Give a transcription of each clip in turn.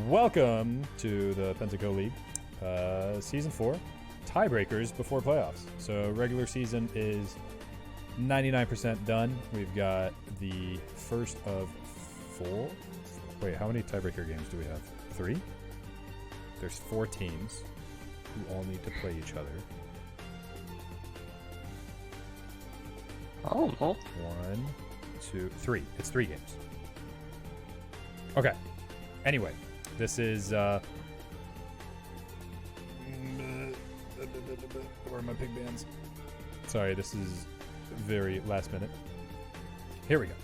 Welcome to the Pentakill League, Season 4, tiebreakers before playoffs. So regular season is 99% done. We've got the first of 4. Wait, how many tiebreaker games do we have? 3? There's 4 teams who all need to play each other. Oh, no. 1, 2, 3. It's 3 games. Okay. Anyway, this is where are my pig bands? Sorry, this is very last minute. Here we go.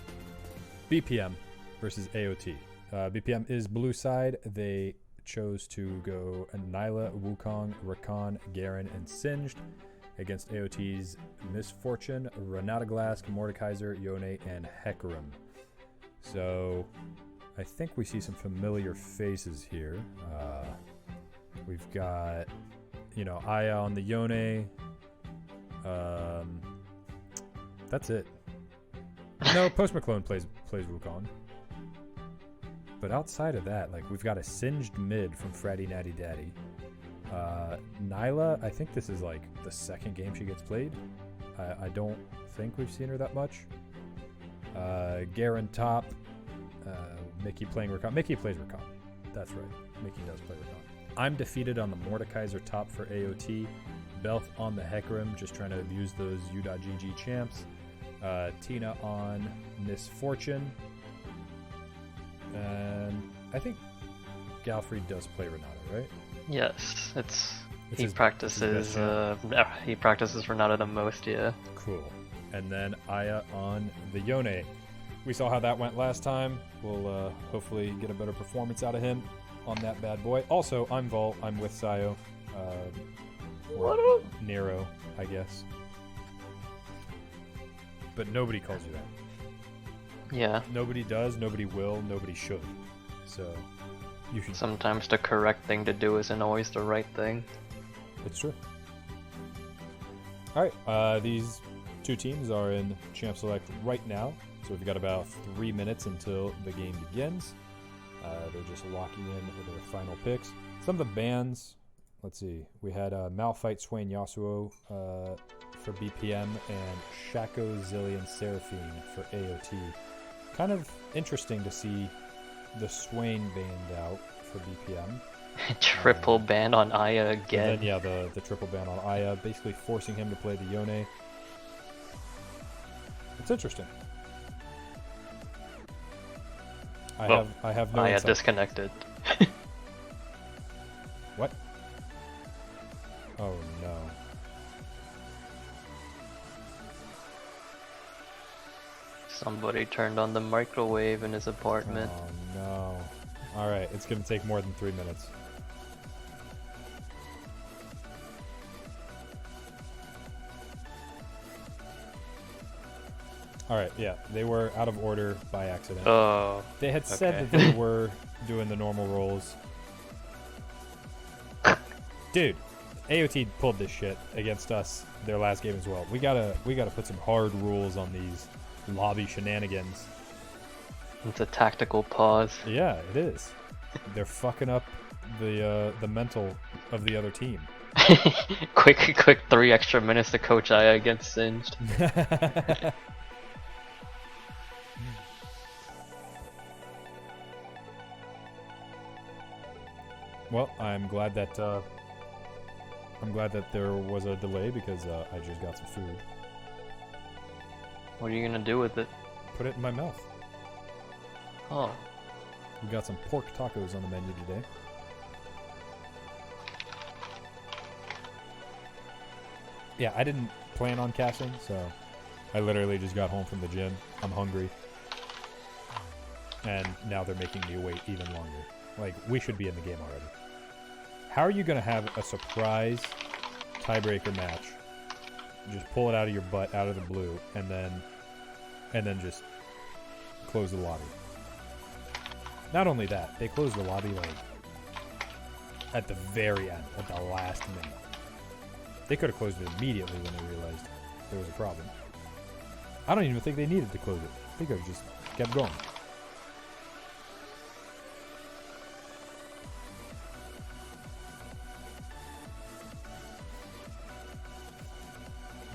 BPM versus AOT. BPM is blue side. They chose to go Nyla, Wukong, Rakan, Garen, and Singed against AOT's Misfortune, Renata Glass, Mordekaiser, Yone, and Hecarim. So I think we see some familiar faces here. We've got, Aya on the Yone. That's it. No, Post McClone plays Wukong. But outside of that, we've got a Singed mid from Fratty Natty Daddy. Nyla, I think this is the second game she gets played. I don't think we've seen her that much. Garen top. Mickey playing Rakan. Mickey plays Rakan. That's right. Mickey does play Rakan. I'm defeated on the Mordekaiser top for AOT. Belth on the Hecarim, just trying to abuse those U.GG champs. Tina on Misfortune. And I think Galfried does play Renata, right? Yes, he practices Renata the most, yeah. Cool. And then Aya on the Yone. We saw how that went last time. We'll hopefully get a better performance out of him on that bad boy. Also, I'm Vol. I'm with Sayo. Or Nero, I guess. But nobody calls you that. Yeah. Nobody does, nobody will, nobody should. So, you should. Sometimes the correct thing to do isn't always the right thing. It's true. Alright, these two teams are in Champ Select right now. So we've got about 3 minutes until the game begins. They're just locking in their final picks. Some of the bans, let's see. We had Malphite Swain Yasuo for BPM and Shaco Zillion Seraphine for AOT. Kind of interesting to see the Swain banned out for BPM. Triple ban on Aya again. And then, yeah, the triple ban on Aya, basically forcing him to play the Yone. It's interesting. I have no Aya insight. disconnected. What? Oh no. Somebody turned on the microwave in his apartment. Oh no. Alright, it's gonna take more than 3 minutes. Alright, yeah, they were out of order by accident. Oh. They had said that they were doing the normal rolls. Dude, AOT pulled this shit against us their last game as well. We gotta put some hard rules on these lobby shenanigans. It's a tactical pause. Yeah, it is. They're fucking up the mental of the other team. quick 3 extra minutes to coach Aya against Singed. Well, I'm glad that there was a delay because I just got some food. What are you gonna do with it? Put it in my mouth. Oh. We got some pork tacos on the menu today. Yeah, I didn't plan on casting, so I literally just got home from the gym. I'm hungry. And now they're making me wait even longer. We should be in the game already. How are you going to have a surprise tiebreaker match? Just pull it out of your butt, out of the blue, and then just close the lobby. Not only that, they closed the lobby at the very end, at the last minute. They could have closed it immediately when they realized there was a problem. I don't even think they needed to close it. They could have just kept going.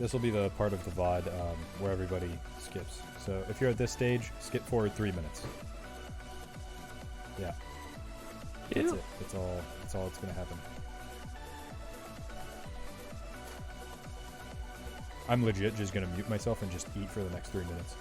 This will be the part of the VOD where everybody skips. So if you're at this stage, skip forward 3 minutes. Yeah. That's it. That's all that's gonna happen. I'm legit just gonna mute myself and just eat for the next 3 minutes.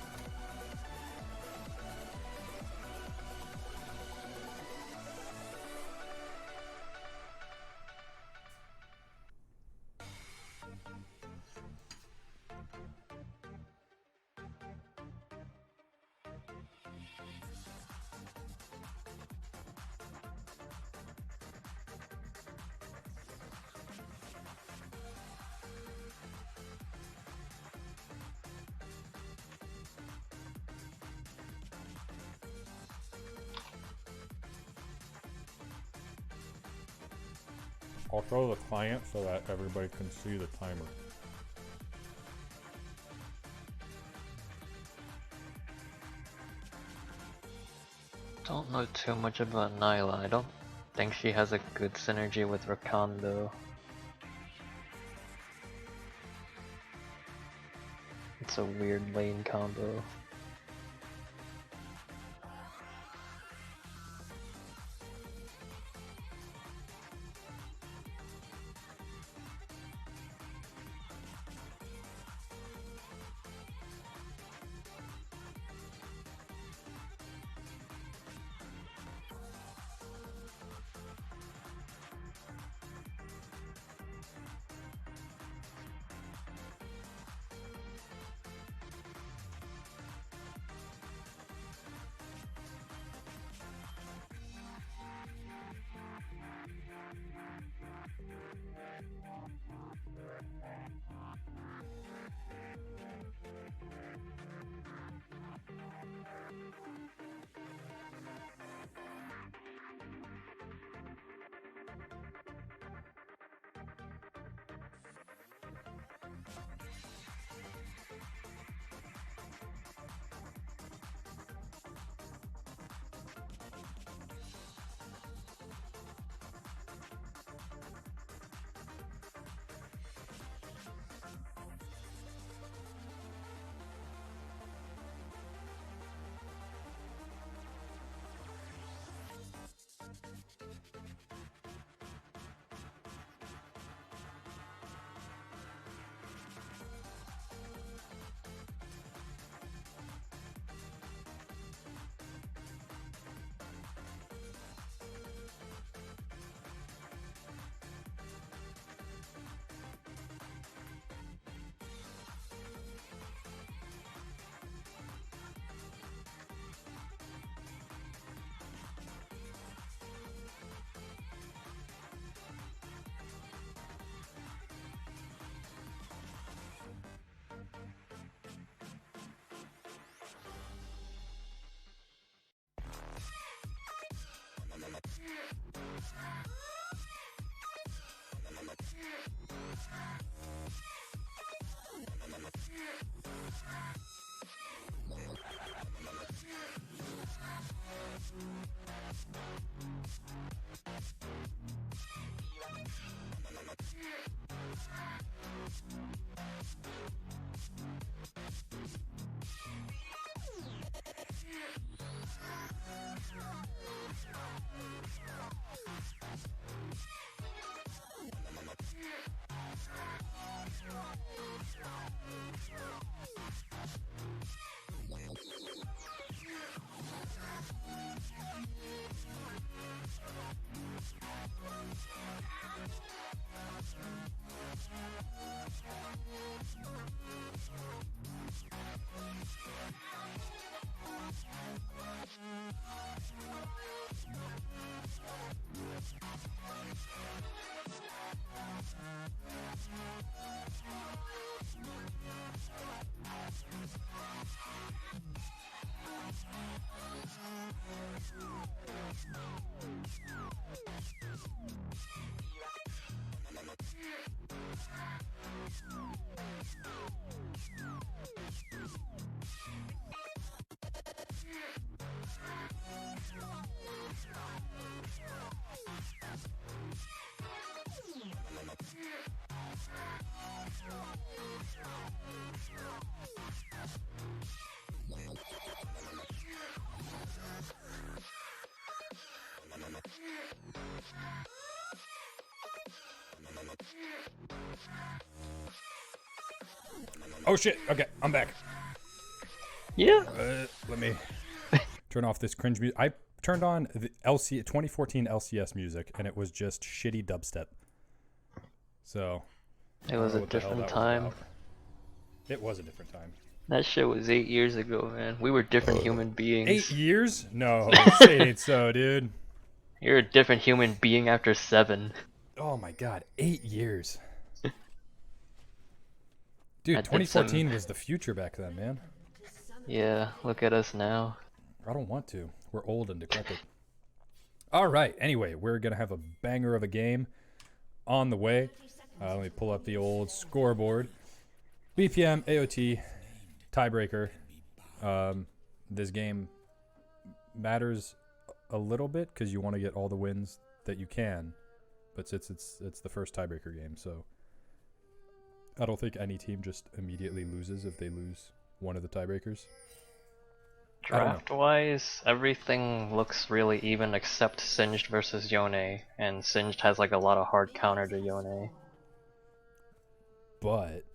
I'll show the client so that everybody can see the timer. Don't know too much about Nyla. I don't think she has a good synergy with Rakan though. It's a weird lane combo. Oh shit. Okay, I'm back. Yeah. Let me turn off this cringe music. I turned on the 2014 LCS music, and it was just shitty dubstep. So It was a different time. It was a different time. That shit was 8 years ago, man. We were different human beings. 8 years? No, say it ain't so, dude. You're a different human being after 7. Oh my god, 8 years. Dude, I did 2014 was the future back then, man. Yeah, look at us now. I don't want to. We're old and decrepit. All right. Anyway, we're going to have a banger of a game on the way. Let me pull up the old scoreboard. BPM, AOT, tiebreaker. This game matters a little bit because you want to get all the wins that you can. But it's the first tiebreaker game, so I don't think any team just immediately loses if they lose one of the tiebreakers. Draft-wise, everything looks really even except Singed versus Yone, and Singed has like a lot of hard counter to Yone. But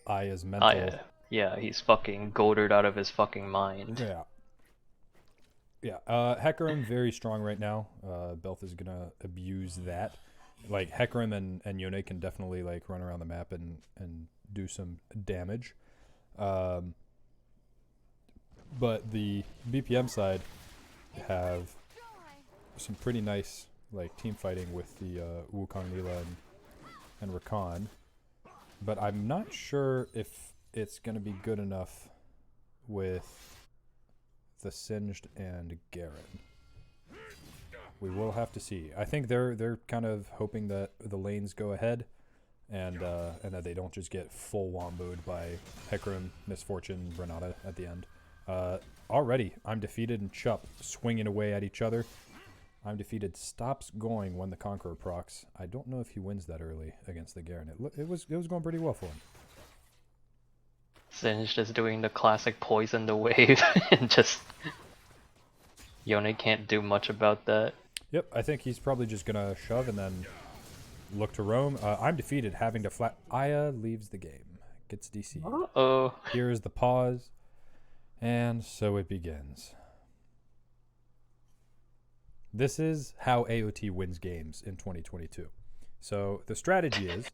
Aya's mental. Yeah, he's fucking goatered out of his fucking mind. Yeah. Hecarim very strong right now. Belth is gonna abuse that. Like Hecarim and Yone can definitely like run around the map and do some damage. But the BPM side have some pretty nice like team fighting with the Wukong Lila and Rakan. But I'm not sure if it's going to be good enough with the Singed and Garen. We will have to see. I think they're kind of hoping that the lanes go ahead and that they don't just get full womboed by Hecarim, Misfortune, Renata at the end. Already, I'm defeated and Chup swinging away at each other. I'm defeated stops going when the Conqueror procs. I don't know if he wins that early against the Garen. It was going pretty well for him. Singed is doing the classic poison the wave and just Yone can't do much about that. Yep, I think he's probably just gonna shove and then look to roam. I'm defeated, having to flat. Aya leaves the game, gets DC. Uh-oh. Here's the pause. And so it begins. This is how AOT wins games in 2022. So the strategy is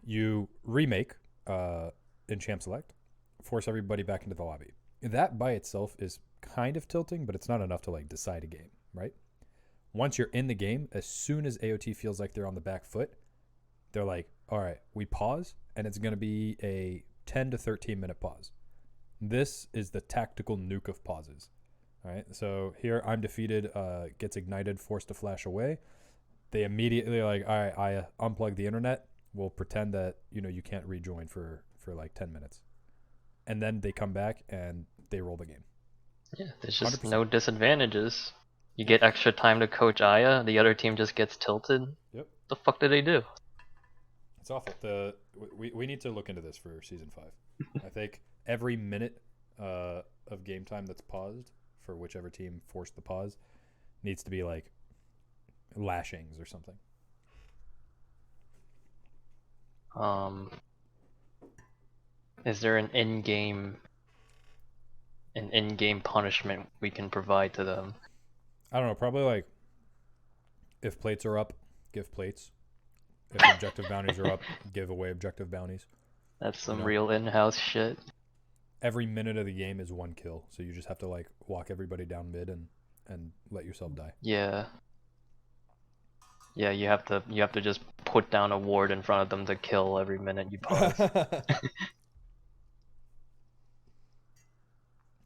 you remake in Champ Select, force everybody back into the lobby. That by itself is kind of tilting, but it's not enough to like decide a game, right? Once you're in the game, as soon as AOT feels like they're on the back foot, they're like, all right, we pause, and it's going to be a 10 to 13 minute pause. This is the tactical nuke of pauses. All right, so here I'm defeated, gets ignited, forced to flash away. They immediately are like, all right, I unplug the internet. We'll pretend that you can't rejoin for like 10 minutes, and then they come back and they roll the game. Yeah, there's just 100%. No disadvantages. You get extra time to coach Aya. The other team just gets tilted. Yep. What the fuck do they do? It's awful. We need to look into this for season 5. I think every minute of game time that's paused for whichever team forced the pause needs to be like lashings or something. Is there an in-game punishment we can provide to them? I don't know, probably like if plates are up, give plates. If objective bounties are up, give away objective bounties. That's some real in-house shit. Every minute of the game is 1 kill, so you just have to like walk everybody down mid and let yourself die. Yeah. Yeah, you have to just put down a ward in front of them to kill every minute you pause.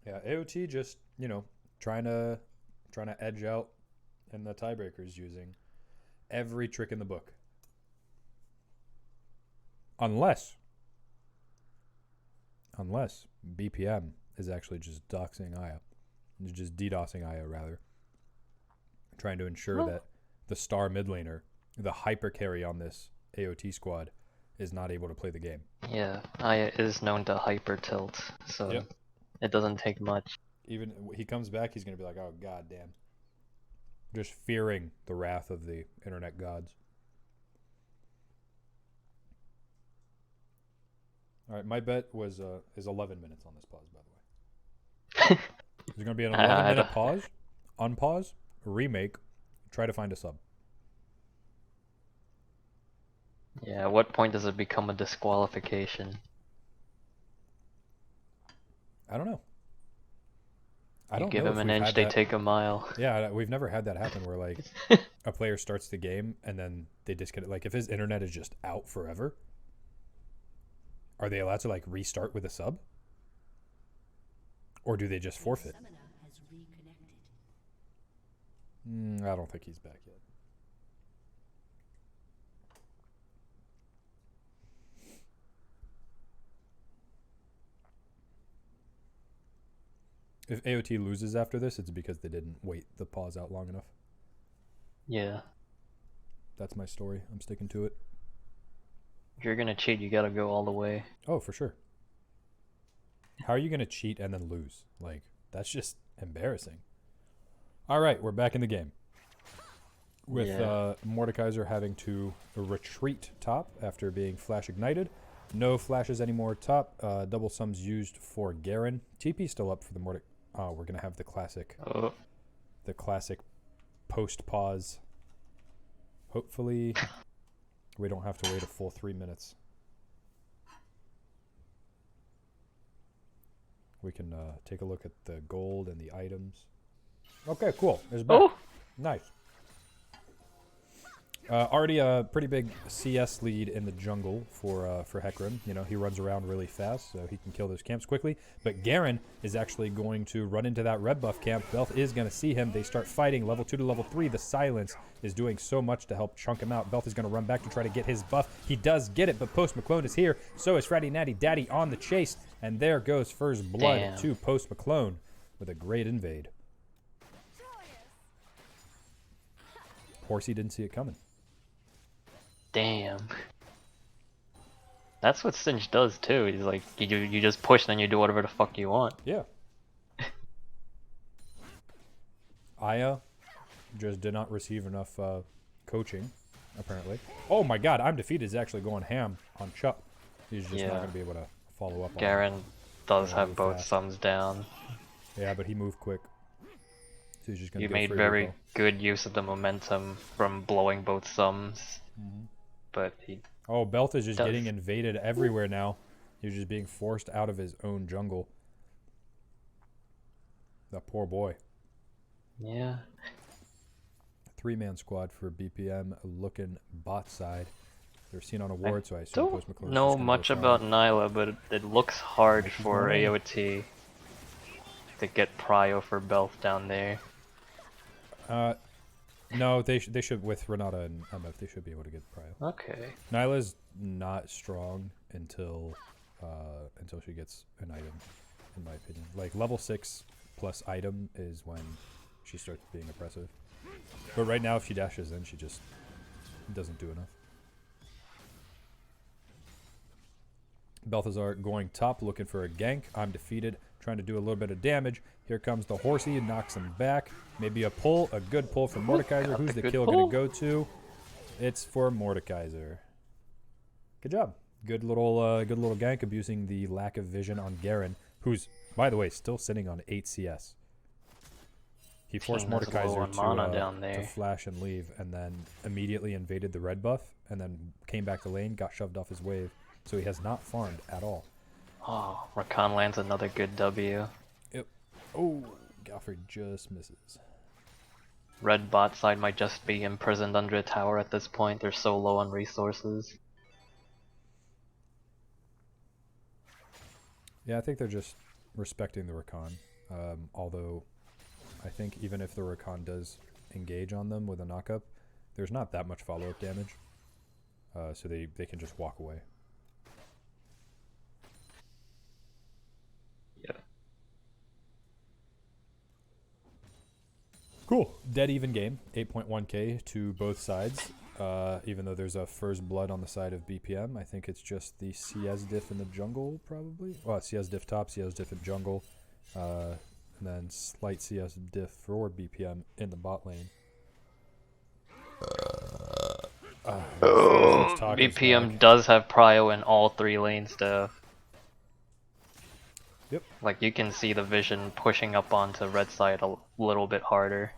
Yeah, AOT just, trying to edge out in the tiebreakers using every trick in the book. Unless BPM is actually just doxing Aya. Just DDoSing Aya, rather. Trying to ensure that the star mid laner, the hyper carry on this AOT squad, is not able to play the game. Yeah, Aya is known to hyper tilt, so it doesn't take much. Even he comes back, he's going to be like, oh, goddamn. Just fearing the wrath of the internet gods. All right, my bet was is 11 minutes on this pause, by the way. There's going to be an 11-minute pause, unpause, remake, try to find a sub. Yeah, at what point does it become a disqualification? I don't know. I You don't give know them if an we've inch, had they that. take a mile. Yeah, we've never had that happen where like a player starts the game and then they disconnect. Like if his internet is just out forever, are they allowed to like restart with a sub? Or do they just forfeit? I don't think he's back yet. If AOT loses after this, it's because they didn't wait the pause out long enough. Yeah. That's my story. I'm sticking to it. If you're gonna cheat, you gotta go all the way. Oh, for sure. How are you going to cheat and then lose? Like, that's just embarrassing. All right, we're back in the game. With Mordekaiser having to retreat top after being flash ignited. No flashes anymore top. Double sums used for Garen. TP still up for the Mordekaiser. Oh, we're going to have the classic post pause. Hopefully we don't have to wait a full 3 minutes. We can take a look at the gold and the items. Okay, cool. It's back. Oh! Nice. Already a pretty big CS lead in the jungle for Hecarim. You know, he runs around really fast, so he can kill those camps quickly. But Garen is actually going to run into that red buff camp. Belth is going to see him. They start fighting. Level 2 to level 3. The silence is doing so much to help chunk him out. Belth is going to run back to try to get his buff. He does get it, but Post McClone is here. So is Fratty Natty Daddy on the chase. And there goes first blood to Post McClone with a great invade. Horsey didn't see it coming. Damn. That's what Singe does too. He's like, you just push, then you do whatever the fuck you want. Yeah. Aya just did not receive enough coaching, apparently. Oh my god, I'm Defeated is actually going ham on Chuck. He's just not going to be able to follow up on Garen does have both sums down. Yeah, but he moved quick. So he's just going to made very good use of the momentum from blowing both sums. But he... Oh, Belth is just getting invaded everywhere now. He's just being forced out of his own jungle. That poor boy. Yeah. 3-man squad for BPM looking bot side. They're seen on a ward, so I assume Post McClone. Don't know much about Nyla, but it looks hard for AOT to get prio for Belth down there. No, they should with Renata and MF. They should be able to get prio. Okay. Nyla's not strong until she gets an item, in my opinion. Like level 6 plus item is when she starts being oppressive. But right now, if she dashes in, she just doesn't do enough. Balthazar going top, looking for a gank. I'm Defeated, trying to do a little bit of damage. Here comes the Horsey, knocks him back. Maybe a pull, a good pull from Mordekaiser. Who's the kill going to go to? It's for Mordekaiser. Good job. Good little gank, abusing the lack of vision on Garen, who's, by the way, still sitting on 8 CS. He forced Mordekaiser to flash and leave, and then immediately invaded the red buff, and then came back to lane, got shoved off his wave. So he has not farmed at all. Oh, Rakan lands another good W. Yep. Oh, Galford just misses. Red bot side might just be imprisoned under a tower at this point. They're so low on resources. Yeah, I think they're just respecting the Rakan. Although, I think even if the Rakan does engage on them with a knockup, there's not that much follow-up damage. So they can just walk away. Yeah. Cool. Dead even game. 8.1k to both sides. Even though there's a first blood on the side of BPM. I think it's just the CS diff in the jungle, probably. Well, CS diff top, CS diff in jungle. And then slight CS diff for BPM in the bot lane. BPM does have prio in all 3 lanes though. Yep. Like you can see the vision pushing up onto red side a little bit harder.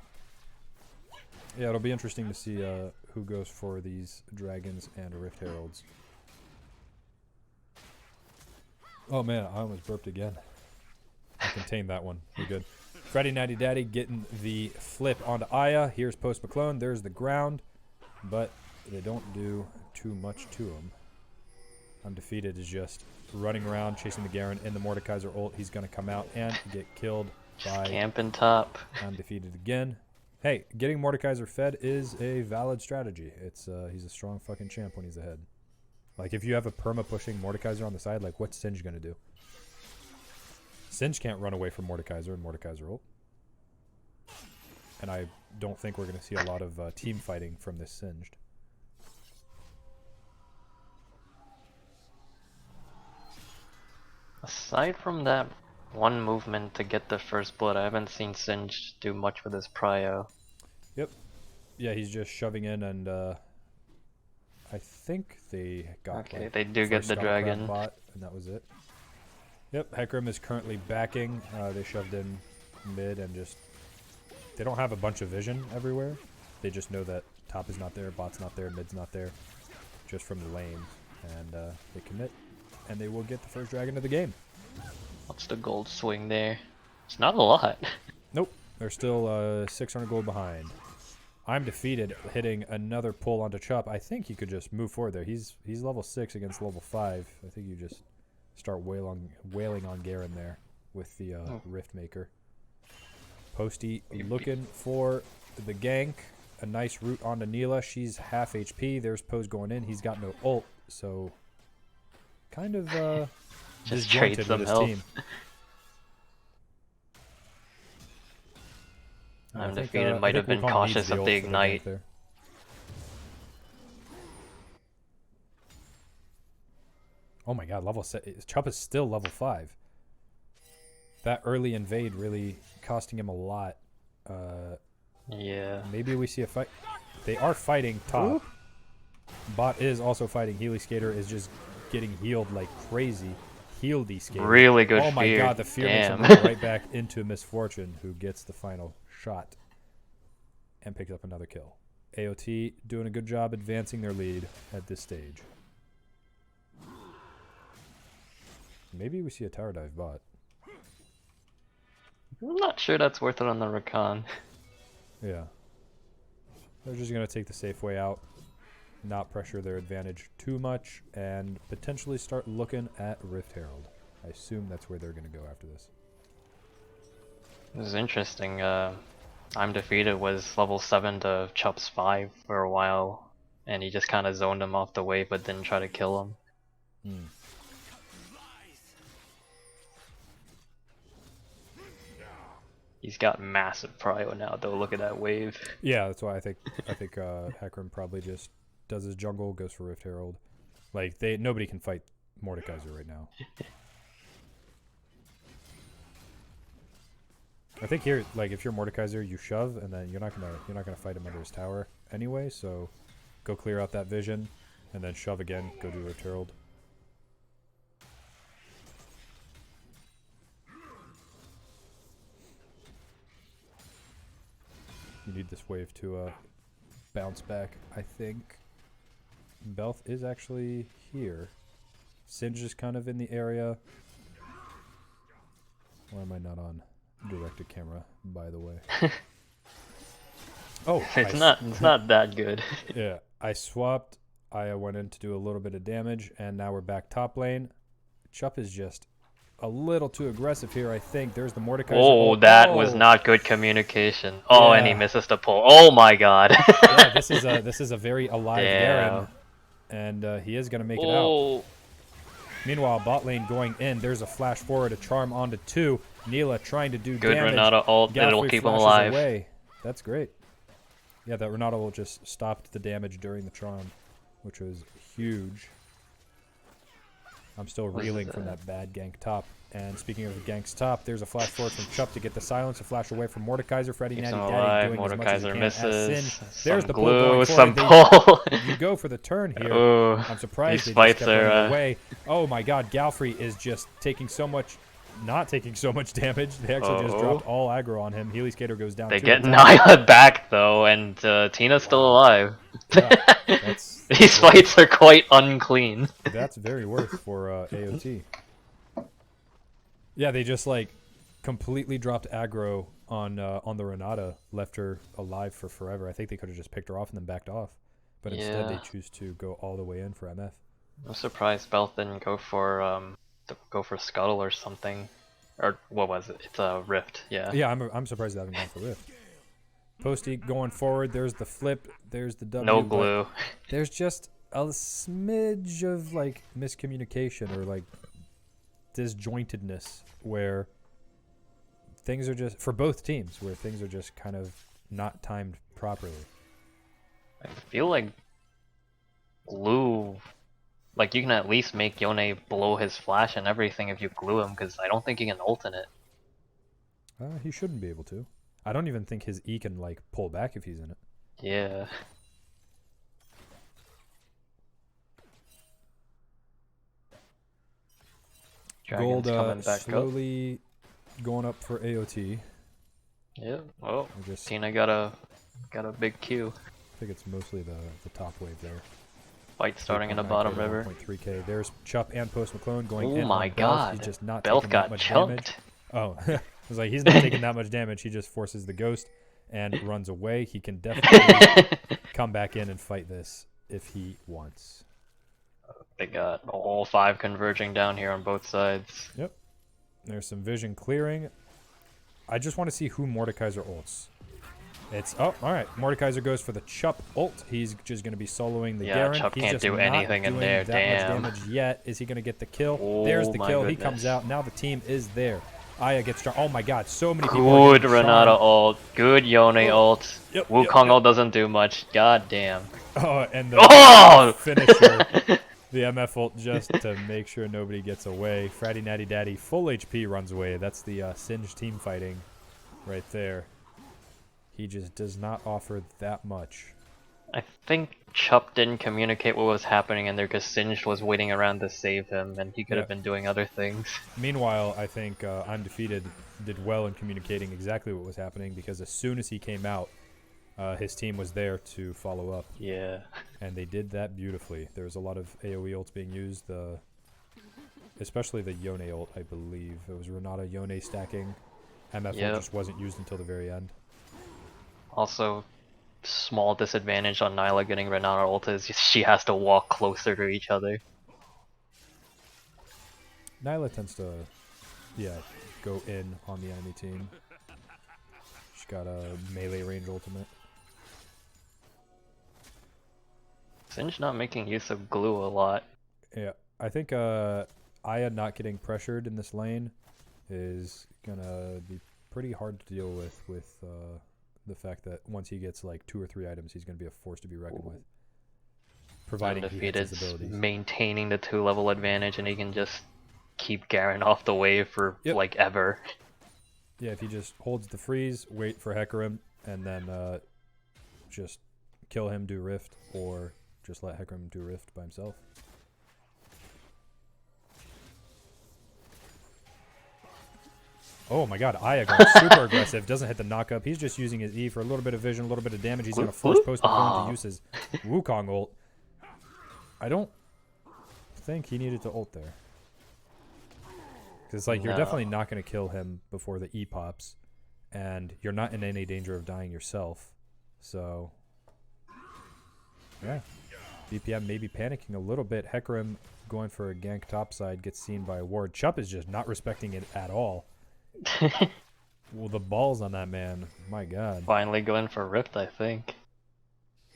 Yeah, it'll be interesting to see who goes for these dragons and Rift Heralds. Oh man, I almost burped again. I contained that one. We're good. Freddy Natty Daddy getting the flip onto Aya. Here's Post McClone. There's the ground. But they don't do too much to him. Undefeated is just running around, chasing the Garen in the Mordekaiser ult. He's going to come out and get killed by Camping top. Undefeated again. Hey, getting Mordekaiser fed is a valid strategy. It's he's a strong fucking champ when he's ahead. Like, if you have a perma-pushing Mordekaiser on the side, like, what's Singe going to do? Singe can't run away from Mordekaiser and Mordekaiser ult. And I don't think we're going to see a lot of team fighting from this Singed. Aside from that one movement to get the first blood, I haven't seen Singe do much with his prio. Yep. Yeah, he's just shoving in, and I think they got Okay, like, they do get the dragon. Bot, and that was it. Yep, Hecarim is currently backing. They shoved in mid and just... They don't have a bunch of vision everywhere. They just know that top is not there, bot's not there, mid's not there. Just from the lane. And they commit. And they will get the first dragon of the game. What's the gold swing there? It's not a lot. Nope. They're still 600 gold behind. I'm defeated, hitting another pull onto Chup. I think he could just move forward there. He's level 6 against level 5. I think you just start wailing on Garen there with the Rift Maker. Posty looking for the gank. A nice root onto Neela. She's half HP. There's Pose going in. He's got no ult, so kind of just disjointed trades with his them team. Undefeated might have been cautious of the ignite. Oh my god, level 6. Chup is still level 5. That early invade really costing him a lot. Yeah. Maybe we see a fight. They are fighting top. Ooh. Bot is also fighting. Healy Skater is just getting healed like crazy. Healedy Skater. Really good fear. Oh my god, the fear Damn. makes him right back into Misfortune, who gets the final shot and picks up another kill. AOT doing a good job advancing their lead at this stage. Maybe we see a tower dive bot. I'm not sure that's worth it on the Rakan. Yeah. They're just going to take the safe way out, not pressure their advantage too much, and potentially start looking at Rift Herald. I assume that's where they're going to go after this. This is interesting. I'm Defeated was level 7 to Chup's 5 for a while, and he just kind of zoned him off the wave but didn't try to kill him. Hmm. He's got massive prio now though, look at that wave. Yeah, that's why I think Hecarim probably just does his jungle, goes for Rift Herald. Like nobody can fight Mordekaiser right now. I think here, like, if you're Mordekaiser, you shove, and then you're not gonna fight him under his tower anyway. So go clear out that vision, and then shove again. Go do Rift Herald. You need this wave to bounce back, I think. Belth is actually here. Singe is kind of in the area. Why am I not on directed camera, by the way? Oh, it's not that good. Yeah, I swapped. I went in to do a little bit of damage, and now we're back top lane. Chup is just a little too aggressive here, I think. There's the Mordekaiser. Oh, that was not good communication. Oh, yeah. And he misses the pull. Oh my god. Yeah, this is a very alive Garen, and he is gonna make it out. Meanwhile, bot lane going in. There's a flash forward, a charm onto 2. Neela trying to do good damage. Renata ult. It'll keep him alive. Away. That's great. Yeah, that Renata ult just stopped the damage during the charm, which was huge. I'm still reeling from that bad gank top. And speaking of the ganks top, there's a flash forward from Chup to get the silence, a flash away from Mordekaiser. Freddy Natty Daddy doing Mordekaiser as much misses. There's the glue, pull some pull. You go for the turn here. Ooh, I'm surprised these they fights just kept running are away. Oh my god, Galfrey is just taking so much not taking so much damage. They actually just dropped all aggro on him. Healy Skater goes down. They too. get Nyla back though, and Tina's still alive. Yeah, These fights are quite unclean. That's very worth for AOT. Yeah, they just like completely dropped aggro on the Renata, left her alive for forever. I think they could have just picked her off and then backed off, but instead they choose to go all the way in for MF. I'm surprised Belt didn't go for Scuttle or something, or what was it? It's a Rift, yeah. Yeah, I'm surprised they haven't gone for Rift. Posty going forward. There's the flip. There's the W. No glue. There's just a smidge of like miscommunication or like disjointedness where things are just for both teams where things are just kind of not timed properly. I feel like glue, like you can at least make Yone blow his flash and everything if you glue him, because I don't think he can ult in it. He shouldn't be able to. I don't even think his E can like pull back if he's in it. Yeah. Gold slowly going up for AOT. Yeah. Oh, Tina got a big Q. I think it's mostly the top wave there. Fight starting in the bottom river. 1.3k. There's Chup and Post McClone going in. Oh my god. He's just not Belt taking got that much chunked. damage. Oh, I was like, he's not taking that much damage. He just forces the ghost and runs away. He can definitely come back in and fight this if he wants. They got all 5 converging down here on both sides. Yep. There's some vision clearing. I just want to see who Mordekaiser ults. It's all right. Mordekaiser goes for the Chup ult. He's just going to be soloing the Garen. Chup He's can't just do anything in there. That much damage yet. Is he going to get the kill? Oh, there's the kill. Goodness. He comes out. Now the team is there. Aya gets strong. Oh my god, so many people. Good Renata ult. Good Yone ult. Yep, Wukong ult doesn't do much. God damn. Oh, and the finisher. The MF ult just to make sure nobody gets away. Fratty Natty Daddy full HP runs away. That's the Singe team fighting right there. He just does not offer that much. I think Chup didn't communicate what was happening in there because Singed was waiting around to save him, and he could have been doing other things. Meanwhile, I think I'm Defeated did well in communicating exactly what was happening, because as soon as he came out, his team was there to follow up. Yeah. And they did that beautifully. There was a lot of AoE ults being used, especially the Yone ult, I believe. It was Renata Yone stacking. MF ult just wasn't used until the very end. Also, small disadvantage on Nyla getting Renata ult is she has to walk closer to each other. Nyla tends to, go in on the enemy team. She's got a melee range ultimate. Singe not making use of glue a lot. Yeah, I think Aya not getting pressured in this lane is gonna be pretty hard to deal with the fact that once he gets like 2 or 3 items, he's gonna be a force to be reckoned with. Providing he hits his abilities. Maintaining the 2-level advantage, and he can just keep Garen off the wave for like ever. Yeah, if he just holds the freeze, wait for Hecarim, and then just kill him, do Rift, or just let Hecarim do Rift by himself. Oh my god, Aya going super aggressive, doesn't hit the knock-up. He's just using his E for a little bit of vision, a little bit of damage. He's going to force Post McClone to use his Wukong ult. I don't think he needed to ult there. Because like, you're definitely not going to kill him before the E pops, and you're not in any danger of dying yourself. So, yeah. BPM maybe panicking a little bit. Hecarim going for a gank topside, gets seen by a ward. Chup is just not respecting it at all. Well, the balls on that man. My god. Finally going for Rift, I think.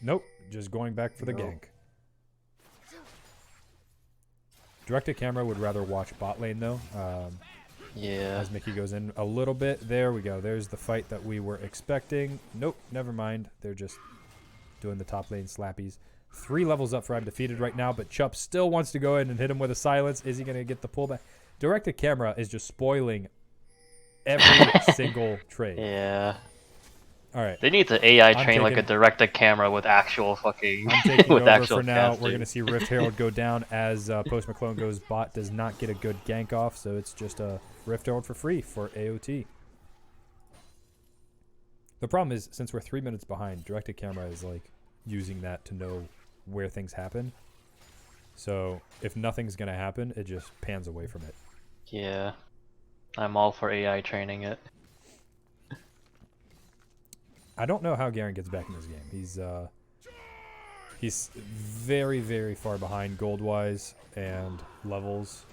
Nope. Just going back for the gank. Directed camera would rather watch bot lane, though. Yeah. As Mickey goes in a little bit. There we go. There's the fight that we were expecting. Nope. Never mind. They're just doing the top lane slappies. 3 levels up for I'm Defeated right now, but Chup still wants to go in and hit him with a silence. Is he going to get the pullback? Directed camera is just spoiling every single trade. Yeah. All right. They need to AI train like a directed camera with actual fucking. I'm taking with over actual for now. casting. We're going to see Rift Herald go down as Post McClone goes bot. Does not get a good gank off, so it's just a Rift Herald for free for AOT. The problem is, since we're 3 minutes behind, directed camera is like using that to know where things happen. So if nothing's gonna happen, it just pans away from it. Yeah, I'm all for AI training it. I don't know how Garen gets back in this game. He's very, very far behind gold-wise and levels.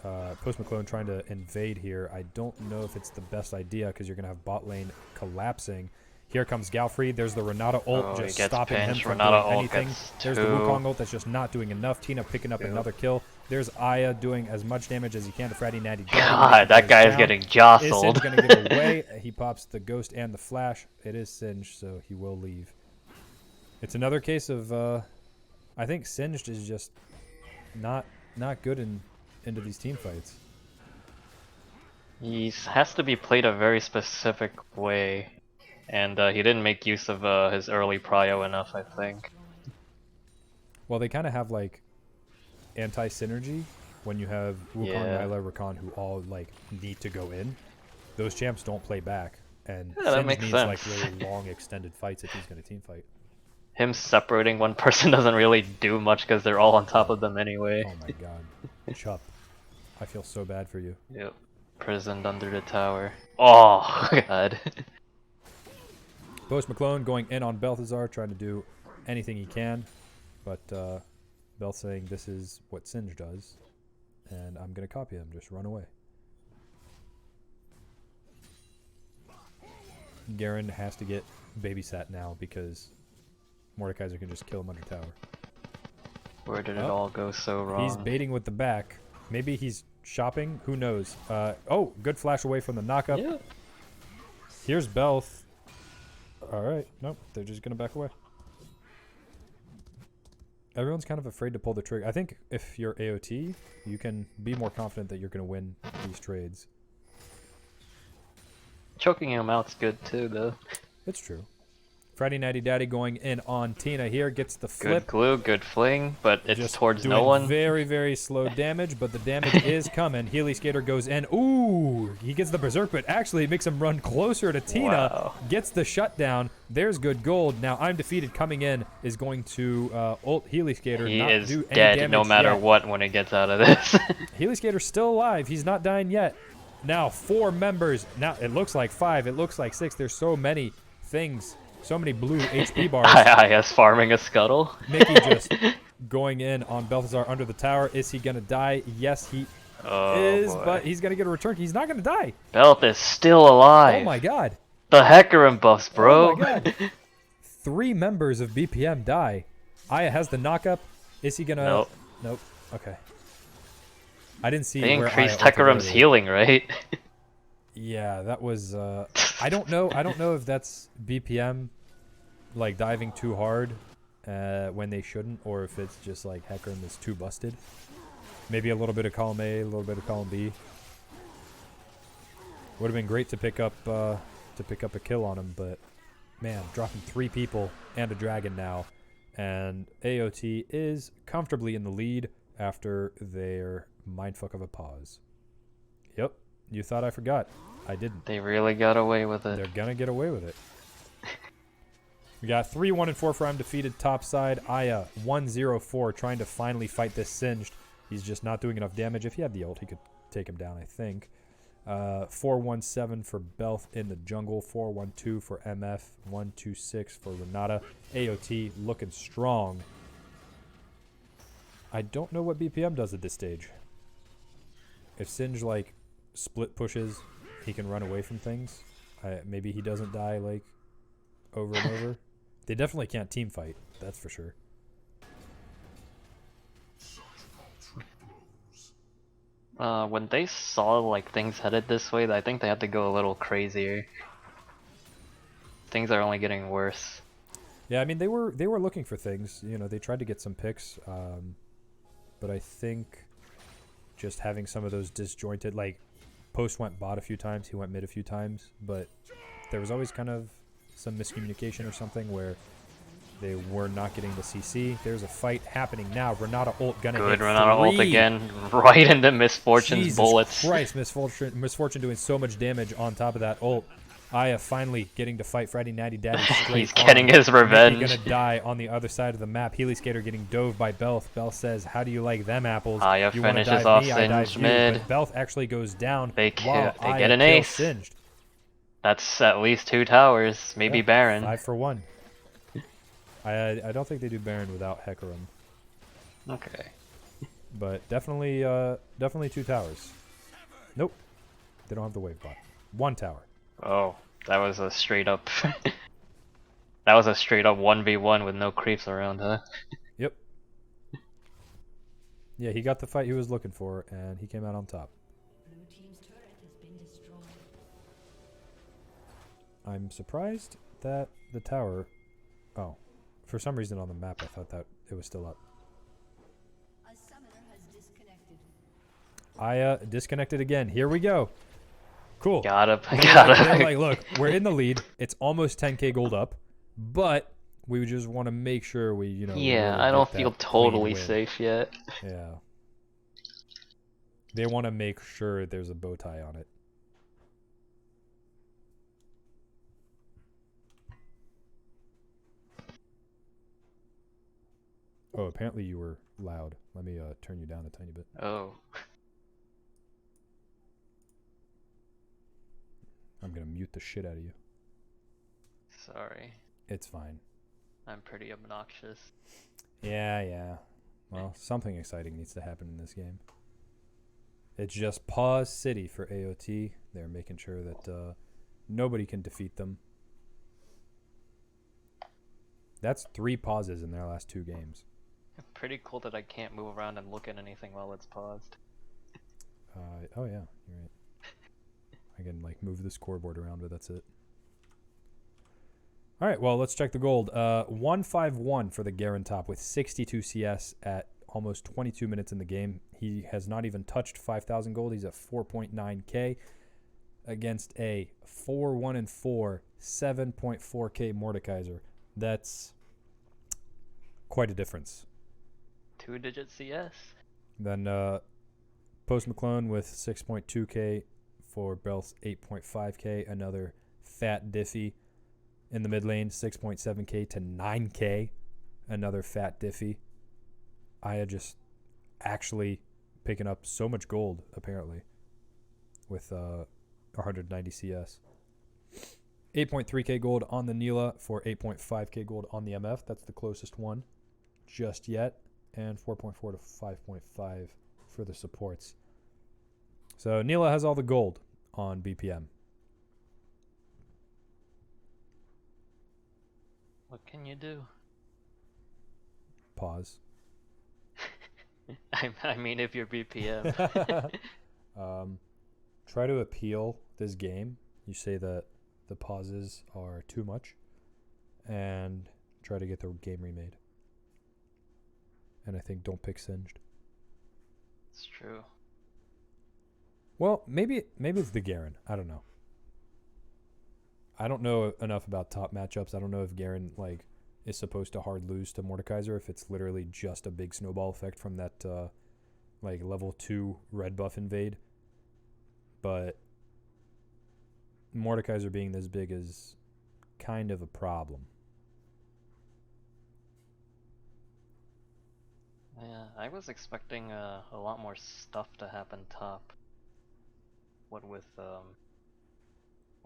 Post McClone trying to invade here. I don't know if it's the best idea because you're going to have bot lane collapsing. Here comes Galfrey. There's the Renata ult just stopping him from doing anything. There's the Wukong ult that's just not doing enough. Tina picking up another kill. There's Aya doing as much damage as he can to Freddy Natty. God, that guy is getting jostled. Is Singe going to get away? He pops the Ghost and the Flash. It is Singed, so he will leave. It's another case of, I think Singed is just not good into these team fights. He has to be played a very specific way, and he didn't make use of his early prio enough, I think. Well, they kind of have like anti-synergy when you have Wukong, Nyla, Rakan, who all like need to go in. Those champs don't play back, and that makes needs like really long extended fights if he's going to team fight. Him separating one person doesn't really do much because they're all on top of them anyway. Oh my god. Chup. I feel so bad for you. Yep. Prisoned under the tower. Oh, god. Post McClone going in on Balthazar, trying to do anything he can. But Bell saying this is what Singe does. And I'm going to copy him. Just run away. Garen has to get babysat now because Mordekaiser can just kill him under tower. Where did it all go so wrong? He's baiting with the back. Maybe he's shopping. Who knows? Oh, good flash away from the knockup. Yeah. Here's Belth. All right. Nope. They're just going to back away. Everyone's kind of afraid to pull the trigger. I think if you're AOT, you can be more confident that you're going to win these trades. Choking him out's good too, though. It's true. Friday Nighty Daddy going in on Tina here. Gets the flip. Good glue, good fling, but it's just towards doing no one. Very, very slow damage, but the damage is coming. Healy Skater goes in. Ooh, he gets the Berserk, but actually it makes him run closer to Tina. Wow. Gets the shutdown. There's good gold. Now I'm Defeated coming in is going to ult Healy Skater. He not is do any dead damage no matter yet. what when it gets out of this. Healy Skater's still alive. He's not dying yet. Now 4 members. Now it looks like 5. It looks like 6. There's so many things. So many blue HP bars. IIS farming a scuttle. Mickey just going in on Balthazar under the tower. Is he going to die? Yes, he is, boy. but he's going to get a return. He's not going to die. Belth is still alive. Oh my god. The Hecarim buffs, bro. Oh my god. 3 members of BPM die. Aya has the knockup. Is he going to... Nope. Nope. Okay. I didn't see They where increased Aya Hecarim's ulted. healing, right? Yeah, that was... I don't know if that's BPM like diving too hard when they shouldn't, or if it's just like Hecarim is too busted. Maybe a little bit of column A, a little bit of column B. Would have been great to pick up a kill on him, but man, dropping 3 people and a dragon now, and AOT is comfortably in the lead after their mindfuck of a pause. Yep, you thought I forgot. I didn't. They really got away with it. They're gonna get away with it. We got 3-1 and 4 for Undefeated top side. Aya 1-0-4 trying to finally fight this Singed. He's just not doing enough damage. If he had the ult, he could take him down, I think. 4-1-7 for Belth in the jungle. 4-1-2 for MF. 1-2-6 for Renata. AOT looking strong. I don't know what BPM does at this stage. If Singe like split pushes, he can run away from things. Maybe he doesn't die like over and over. They definitely can't team fight, that's for sure. When they saw like things headed this way, I think they had to go a little crazier. Things are only getting worse. Yeah, I mean they were looking for things. You know, they tried to get some picks, but I think just having some of those disjointed, like Post went bot a few times, he went mid a few times, but there was always kind of some miscommunication or something where They were not getting the CC. There's a fight happening now. Renata ult gonna Good hit Renata ult 3. again, right into Misfortune's Jesus bullets. Christ, Misfortune doing so much damage on top of that ult. Aya finally getting to fight Freddy Natty Daddy straight He's getting his revenge. Mickey gonna die on the other side of the map. Healy Skater getting dove by Belth. Belth says, "How do you like them apples? Aya You wanna finishes dive off me, I dive Singed you." mid. But Belth actually goes down They while Aya get an kills ace. Singed. That's at least 2 towers, maybe Yeah, Baron. 5 for 1. I don't think they do Baron without Hecarim. Okay. But definitely 2 towers. Nope. They don't have the wave bot. 1 tower. Oh, that was a straight up. That was a straight up 1v1 with no creeps around, huh? Yep. Yeah, he got the fight he was looking for, and he came out on top. Blue team's turret has been destroyed. I'm surprised that the tower... Oh. For some reason on the map I thought that it was still up. A summoner has disconnected. Aya disconnected again. Here we go. Cool. Gotta. They're like, look, we're in the lead. It's almost 10k gold up, but we just want to make sure we, Yeah, really I don't feel totally safe yet. Yeah. They want to make sure there's a bow tie on it. Oh, apparently you were loud. Let me turn you down a tiny bit. Oh. I'm going to mute the shit out of you. Sorry. It's fine. I'm pretty obnoxious. Yeah. Well, something exciting needs to happen in this game. It's just pause city for AOT. They're making sure that nobody can defeat them. That's 3 pauses in their last 2 games. Pretty cool that I can't move around and look at anything while it's paused. Oh yeah, you're right. I can like move the scoreboard around, but that's it. All right, well, let's check the gold. 151 for the Garen top with 62 CS at almost 22 minutes in the game. He has not even touched 5,000 gold. He's at 4.9k against a 4-1-4, 7.4k Mordekaiser. That's quite a difference. 2-digit CS. Then Post McClone with 6.2k for Belth's 8.5k. Another fat Diffie in the mid lane, 6.7k to 9k. Another fat Diffie. Aya just actually picking up so much gold, apparently, with 190 CS. 8.3k gold on the Neela for 8.5k gold on the MF. That's the closest one just yet. And 4.4 to 5.5 for the supports. So Neela has all the gold on BPM. What can you do? Pause. I mean, if you're BPM. Try to appeal this game. You say that the pauses are too much, and try to get the game remade. And I think don't pick Singed. It's true. Well, maybe it's the Garen. I don't know. I don't know enough about top matchups. I don't know if Garen is supposed to hard lose to Mordekaiser, if it's literally just a big snowball effect from that level 2 red buff invade. But Mordekaiser being this big is kind of a problem. Yeah, I was expecting a lot more stuff to happen top. What with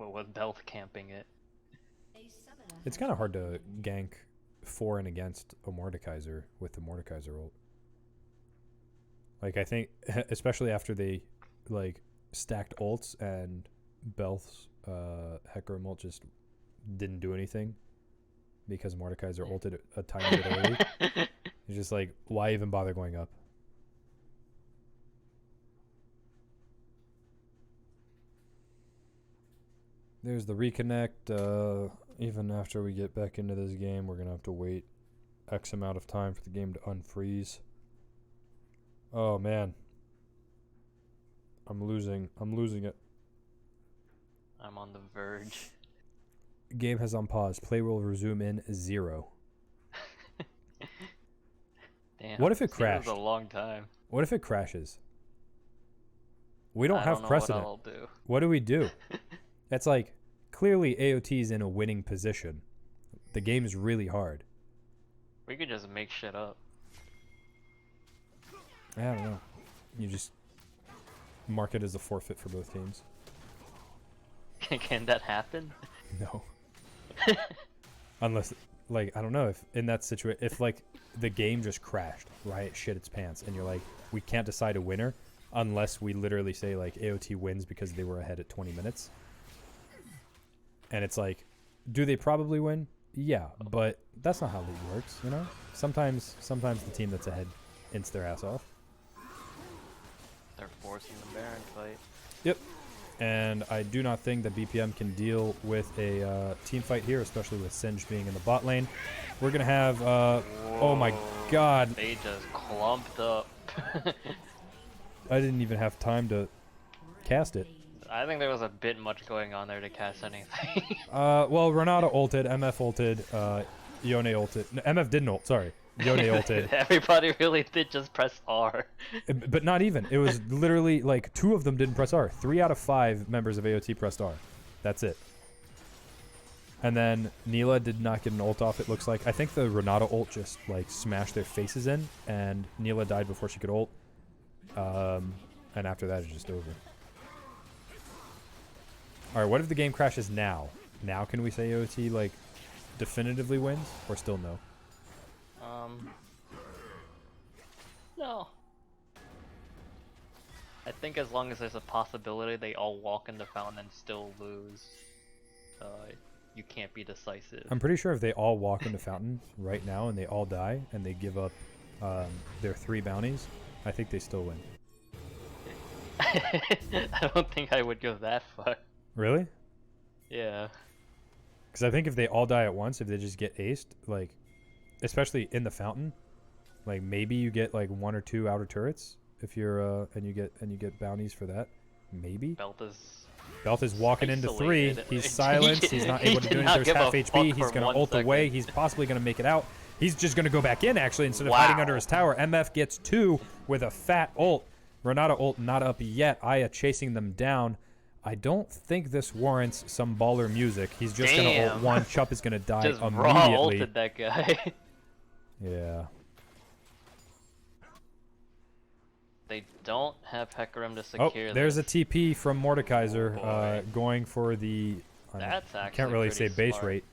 Belth camping it. It's kind of hard to gank for and against a Mordekaiser with the Mordekaiser ult. I think, especially after they stacked ults and Belth's Hecarim ult just didn't do anything because Mordekaiser ulted a tiny bit early. It's just why even bother going up? There's the reconnect. Even after we get back into this game, we're going to have to wait X amount of time for the game to unfreeze. Oh, man. I'm losing it. I'm on the verge. Game has on pause. Play will resume in 0. What if it It crashed? was a long time. What if it crashes? We don't have know precedent. What I'll do. What do we do? It's like, clearly AOT's in a winning position. The game's really hard. We could just make shit up. I don't know. You just mark it as a forfeit for both teams. Can that happen? No. Unless, like, I don't know, if in that situation, if, like, the game just crashed, Riot shit its pants, and you're like, we can't decide a winner unless we literally say, like, AOT wins because they were ahead at 20 minutes. And it's like, do they probably win? Yeah, but that's not how League works, you know? Sometimes the team that's ahead ints their ass off. They're forcing the Baron fight. Yep. And I do not think that BPM can deal with a team fight here, especially with Singe being in the bot lane. We're going to have, oh my god. They just clumped up. I didn't even have time to cast it. I think there was a bit much going on there to cast anything. Well, Renata ulted, MF ulted, Yone ulted. No, MF didn't ult, sorry. Yone ulted. Everybody really did just press R. But not even. It was literally like 2 of them didn't press R. 3 out of 5 members of AOT pressed R. That's it. And then Neela did not get an ult off, it looks like. I think the Renata ult just like smashed their faces in, and Neela died before she could ult. And after that, it's just over. Alright, what if the game crashes now? Now can we say AOT like definitively wins, or still no? No. I think as long as there's a possibility they all walk in the fountain and still lose, you can't be decisive. I'm pretty sure if they all walk into fountain right now and they all die and they give up their 3 bounties, I think they still win. I don't think I would go that far. Really? Yeah. Because I think if they all die at once, if they just get aced, like, especially in the fountain, like maybe you get like 1 or 2 outer turrets if you're and you get bounties for that. Maybe. Belt is walking into 3. He's silenced. He's not able to do anything. There's half HP. He's gonna ult away. He's possibly gonna make it out. He's just gonna go back in actually instead of hiding under his tower. MF gets 2 with a fat ult. Renata ult not up yet. Aya chasing them down. I don't think this warrants some baller music. He's just gonna ult 1. Chup is gonna die just immediately. Raw ulted that guy. Yeah. They don't have Hecarim to secure. Oh, there's this. a TP from Mordekaiser going for the. That's actually can't really say base smart. rate.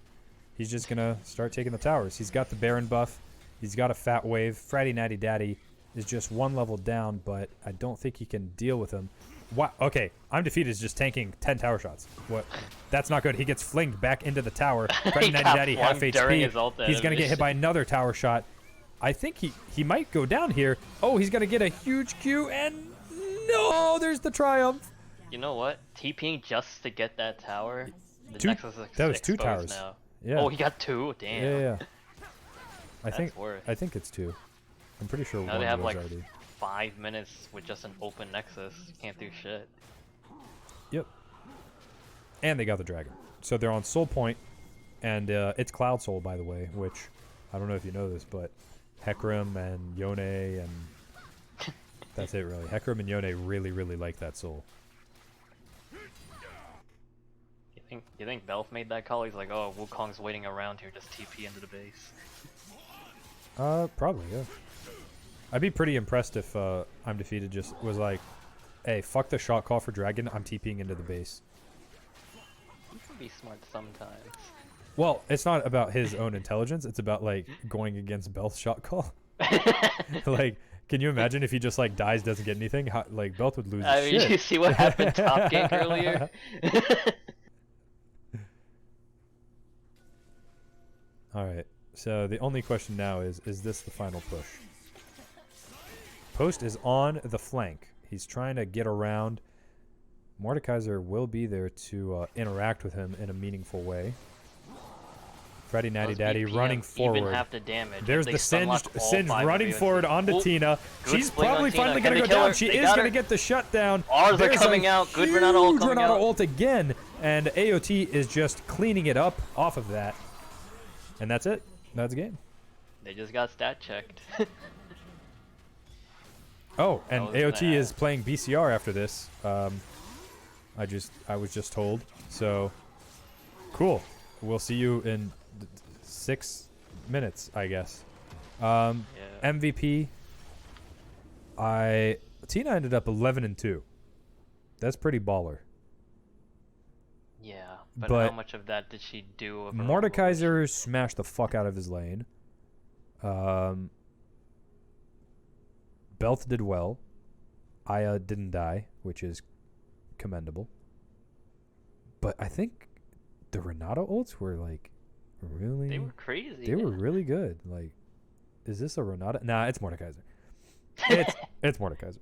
He's just gonna start taking the towers. He's got the Baron buff. He's got a fat wave. Fratty Natty Daddy is just 1 level down, but I don't think he can deal with him. What? Okay, I'm defeated is just tanking 10 tower shots. What? That's not good. He gets flinged back into the tower. Fratty Natty Daddy half HP. He's gonna get hit by another tower shot. I think he might go down here. Oh, he's gonna get a huge Q, and no, there's the triumph. You know what? TPing just to get that tower. The 2. Nexus is That was 2 exposed towers. now. Yeah. Oh, he got 2. Damn. Yeah. That's worth. I think it's 2. I'm pretty sure Now 1 they have was like already. 5 minutes with just an open Nexus. Can't do shit. Yep. And they got the dragon. So they're on Soul Point, and it's Cloud Soul, by the way, which I don't know if you know this, but Hecarim and Yone and that's it really. Hecarim and Yone really, really like that soul. You think Belf made that call? He's like, oh, Wukong's waiting around here, just TP into the base. Probably, yeah. I'd be pretty impressed if I'm defeated just was like, hey, fuck the shot call for dragon, I'm TPing into the base. You can be smart sometimes. Well, it's not about his own intelligence. It's about, like, going against Belt's shot call. Like, can you imagine if he just, like, dies, doesn't get anything? How, like, Belt would lose his shit. You see what happened top gank earlier? Alright, so the only question now is this the final push? Post is on the flank. He's trying to get around. Mordekaiser will be there to interact with him in a meaningful way. Fratty Natty Daddy running forward. Half the damage. There's the Singe running forward onto Tina. She's probably Tina. finally going to go down. She is going to get the shutdown. Ours are coming out. Good Renata ult coming out. Ult again. And AOT is just cleaning it up off of that. And that's it. That's the game. They just got stat checked. Oh, and was AOT mad. is playing BCR after this. I was just told. So, cool. We'll see you in 6 minutes, I guess. Yeah. MVP. Tina ended up 11-2. That's pretty baller. Yeah, but But how much of that did she do? Of her own Mordekaiser smashed the fuck out of his lane. Belt did well. Aya didn't die, which is commendable. But I think the Renata ults were like really. They were crazy. They were really good. Like, is this a Renata? Nah, it's Mordekaiser. It's Mordekaiser.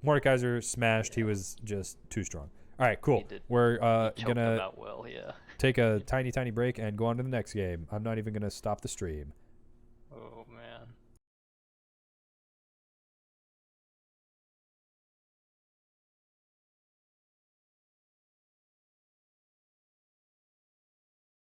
Mordekaiser smashed. He was just too strong. All right, cool. We're Choked gonna them out well, yeah. take a tiny break and go on to the next game. I'm not even gonna stop the stream.